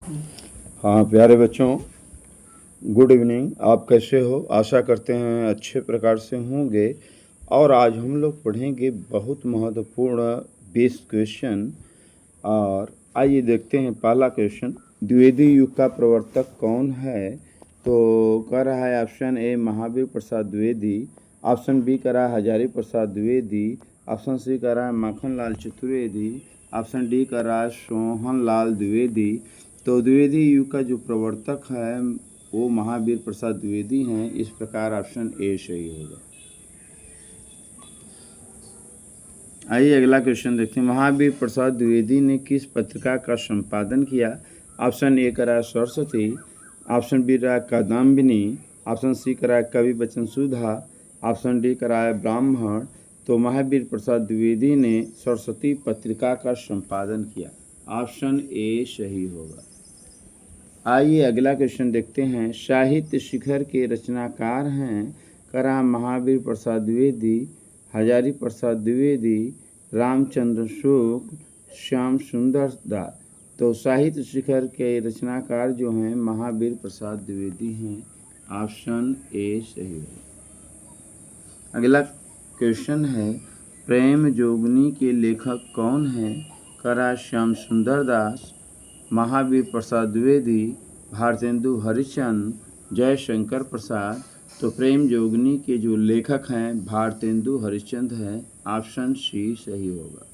हाँ प्यारे बच्चों, गुड इवनिंग। आप कैसे हो? आशा करते हैं अच्छे प्रकार से होंगे। और आज हम लोग पढ़ेंगे बहुत महत्वपूर्ण 20 क्वेश्चन। और आइए देखते हैं पहला क्वेश्चन, द्विवेदी युग का प्रवर्तक कौन है? तो कह रहा है option A Mahavir Prasad Dwivedi, option B कह रहा है हजारी प्रसाद द्विवेदी, ऑप्शन सी कह रहा है माखन लाल चतुर्वेदी, ऑप्शन डी कह रहा है सोहन लाल द्विवेदी। तो द्विवेदी युग का जो प्रवर्तक है वो महावीर प्रसाद द्विवेदी हैं। इस प्रकार ऑप्शन ए सही होगा। आइए अगला क्वेश्चन देखते हैं, महावीर प्रसाद द्विवेदी ने किस पत्रिका का संपादन किया? ऑप्शन ए करा सरस्वती, ऑप्शन बी रहा कादम्बिनी, ऑप्शन सी करा कवि वचन सुधा, ऑप्शन डी करा ब्राह्मण। तो महावीर प्रसाद द्विवेदी ने सरस्वती पत्रिका का संपादन किया। ऑप्शन ए सही होगा। आइए अगला क्वेश्चन देखते हैं, साहित्य शिखर के रचनाकार हैं? करा महावीर प्रसाद द्विवेदी, हजारी प्रसाद द्विवेदी, रामचंद्र शुक्ल, श्याम सुंदर दास। तो साहित्य शिखर के रचनाकार जो हैं महावीर प्रसाद द्विवेदी हैं। ऑप्शन ए सही है। अगला क्वेश्चन है, प्रेम जोगनी के लेखक कौन हैं? करा श्याम सुंदर दास, महावीर प्रसाद द्विवेदी, भारतेंदु हरिश्चंद्र, जयशंकर प्रसाद। तो प्रेम जोगनी के जो लेखक हैं भारतेंदु हरिश्चंद्र हैं। ऑप्शन सी सही होगा।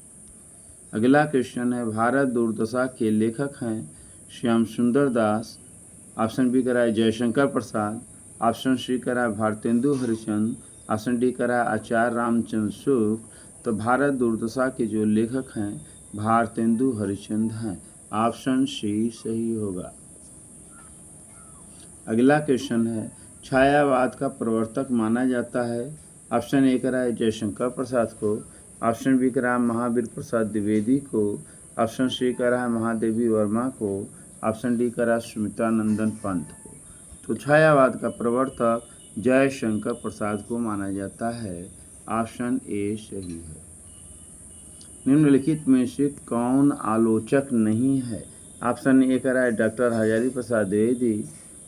अगला क्वेश्चन है, भारत दुर्दशा के लेखक हैं? श्याम सुंदर दास, ऑप्शन बी करा है जयशंकर प्रसाद, ऑप्शन सी करा है भारतेंदु हरिश्चंद्र, ऑप्शन डी करा है आचार्य रामचंद्र शुक्ल। तो भारत दुर्दशा के जो लेखक हैं भारतेंदु हरिश्चंद्र हैं। ऑप्शन सी सही होगा। अगला क्वेश्चन है, छायावाद का प्रवर्तक माना जाता है? ऑप्शन ए करा है जयशंकर प्रसाद को, ऑप्शन बी करा है महावीर प्रसाद द्विवेदी को, ऑप्शन सी करा है महादेवी वर्मा को, ऑप्शन डी करा है सुमित्रानंदन पंत को। तो छायावाद का प्रवर्तक जयशंकर प्रसाद को माना जाता है। ऑप्शन ए सही है। निम्नलिखित में से कौन आलोचक नहीं है? ऑप्शन ए करा है doctor Hazari Prasad Dwivedi,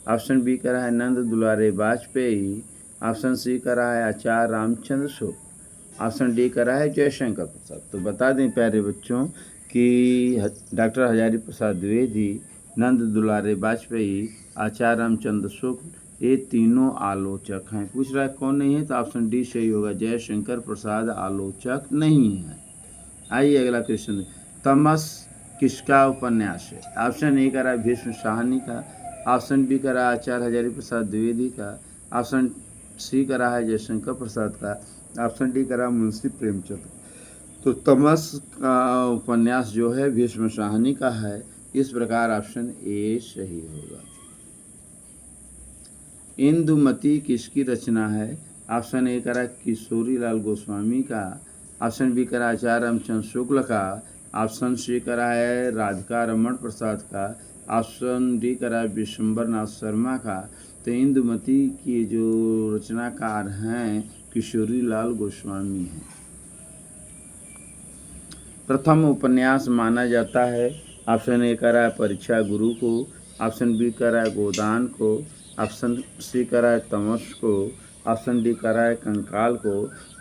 option B करा है नंद दुलारे वाजपेयी, ऑप्शन सी करा है आचार्य रामचंद्र शुक्ल, ऑप्शन डी करा है जयशंकर प्रसाद। तो बता दें प्यारे बच्चों कि डॉक्टर हजारी प्रसाद द्विवेदी, नंद दुलारे वाजपेयी, आचार्य रामचंद्र शुक्ल ये तीनों आलोचक हैं। पूछ रहा है कौन नहीं है? तो ऑप्शन डी सही होगा, जयशंकर प्रसाद आलोचक नहीं है। आइए अगला क्वेश्चन, तमस किसका उपन्यास है? ऑप्शन ए करा भीष्म साहनी का, ऑप्शन बी करा आचार्य हजारी प्रसाद द्विवेदी का, ऑप्शन सी करा है जयशंकर प्रसाद का, ऑप्शन डी करा मुंशी प्रेमचंद। तो तमस का उपन्यास जो है भीष्म साहनी का है। इस प्रकार ऑप्शन ए सही होगा। इंदुमती किसकी रचना है? ऑप्शन ए करा किशोरी लाल गोस्वामी का, ऑप्शन बी करा आचार्य रामचंद्र शुक्ल का, ऑप्शन सी करा है राधिका रमण प्रसाद का, ऑप्शन डी करा है विशंबर नाथ शर्मा का। तो इंदुमती की जो रचनाकार हैं किशोरी लाल गोस्वामी हैं। प्रथम उपन्यास माना जाता है? ऑप्शन ए करा है परीक्षा गुरु को, ऑप्शन बी करा है गोदान को, ऑप्शन सी करा है तमस को, ऑप्शन डी करा है कंकाल को।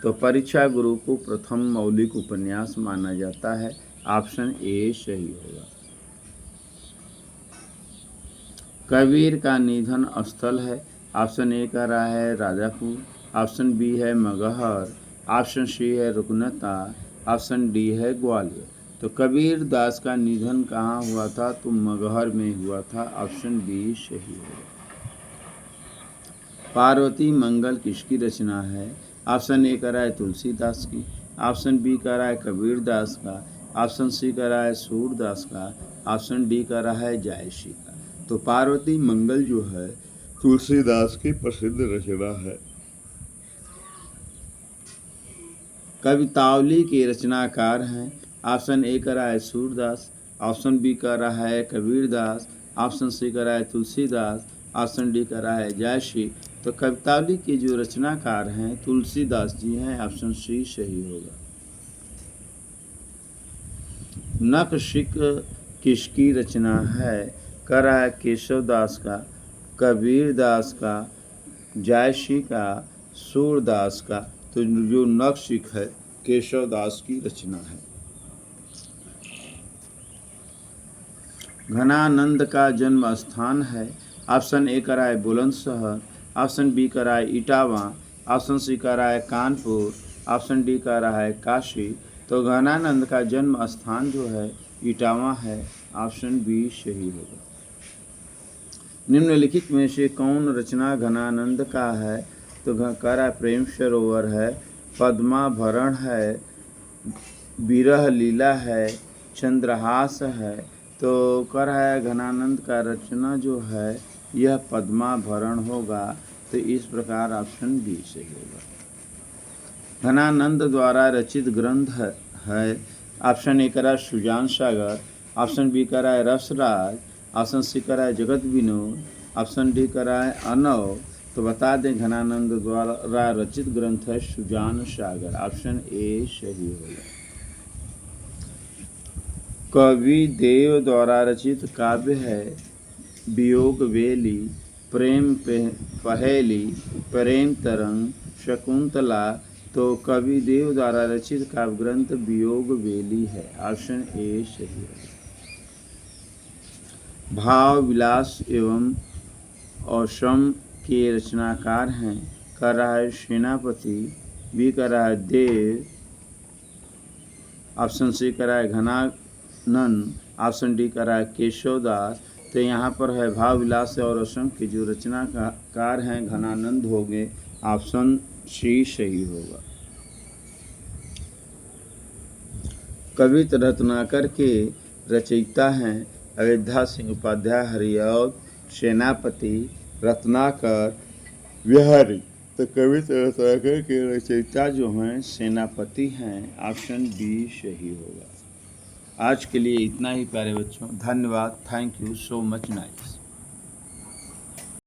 तो परीक्षा गुरु को प्रथम मौलिक उपन्यास माना जाता है। ऑप्शन ए सही होगा। कबीर का निधन स्थल है? ऑप्शन ए का रहा है राजापुर, ऑप्शन बी है मगहर, ऑप्शन सी है रुकनता, ऑप्शन डी है ग्वालियर। तो कबीर दास का निधन कहाँ हुआ था? तो मगहर में हुआ था। ऑप्शन बी सही होगा। पार्वती मंगल किसकी रचना है? ऑप्शन ए करा है तुलसीदास की, ऑप्शन बी करा है कबीर दास का, ऑप्शन सी करा है सूरदास का, ऑप्शन डी करा है जायसी का। तो पार्वती मंगल जो है तुलसीदास की प्रसिद्ध रचना है। कवितावली के रचनाकार हैं? ऑप्शन ए करा है सूरदास, ऑप्शन बी करा है कबीर दास, ऑप्शन सी करा है तुलसीदास, ऑप्शन डी करा है जायसी। तो कवितावली के जो रचनाकार हैं तुलसीदास जी हैं। ऑप्शन सी सही होगा। नखशिख किसकी रचना है? कर रहा है केशव दास का, कबीर दास का, जायसी का, सूरदास का। तो जो नखशिख है केशव दास की रचना है। घनानंद का जन्म स्थान है। ऑप्शन ए करा है बुलंदशहर, ऑप्शन बी करा है इटावा, ऑप्शन सी करा है कानपुर, ऑप्शन डी करा है काशी। तो घनानंद का जन्म स्थान जो है इटावा है। ऑप्शन बी सही होगा। निम्नलिखित में से कौन रचना घनानंद का है? तो करा प्रेम सरोवर है, पद्माभरण है, विरह लीला है, चंद्रहास है। तो कर है घनानंद का रचना जो है यह पद्माभरण होगा। तो इस प्रकार ऑप्शन बी सही होगा। घनानंद द्वारा रचित ग्रंथ है। ऑप्शन ए करा सुजान सागर, ऑप्शन बी करा है रसराज, ऑप्शन सी करा है जगत विनोद, ऑप्शन डी करा है अनव। तो बता दें घनानंद द्वारा रचित ग्रंथ है सुजान सागर। ऑप्शन ए सही होगा। कवि देव द्वारा रचित काव्य है वियोग वेली, प्रेम पहेली, प्रेम तरंग, शकुंतला। तो कवि देव द्वारा रचित काव्य ग्रंथ वियोग वेली है। ऑप्शन ए सही है। भाव विलास एवं औसम के रचनाकार हैं। कर रहा है सेनापति, बी कर रहा है देव, ऑप्शन सी कर रहा है घनानंद, ऑप्शन डी कर रहा है केशवदास। तो यहाँ पर है भाव विलास और औसम के जो रचनाकार हैं घनानंद हो गए। ऑप्शन सी सही होगा। कवित रत्नाकर के रचयिता हैं अयोध्या सिंह उपाध्याय, हरिऔध, सेनापति, रत्नाकर, बिहारी। तो कवित रत्नाकर के रचयिता जो हैं सेनापति हैं। ऑप्शन बी सही होगा। आज के लिए इतना ही प्यारे बच्चों, धन्यवाद। Thank you so much nice.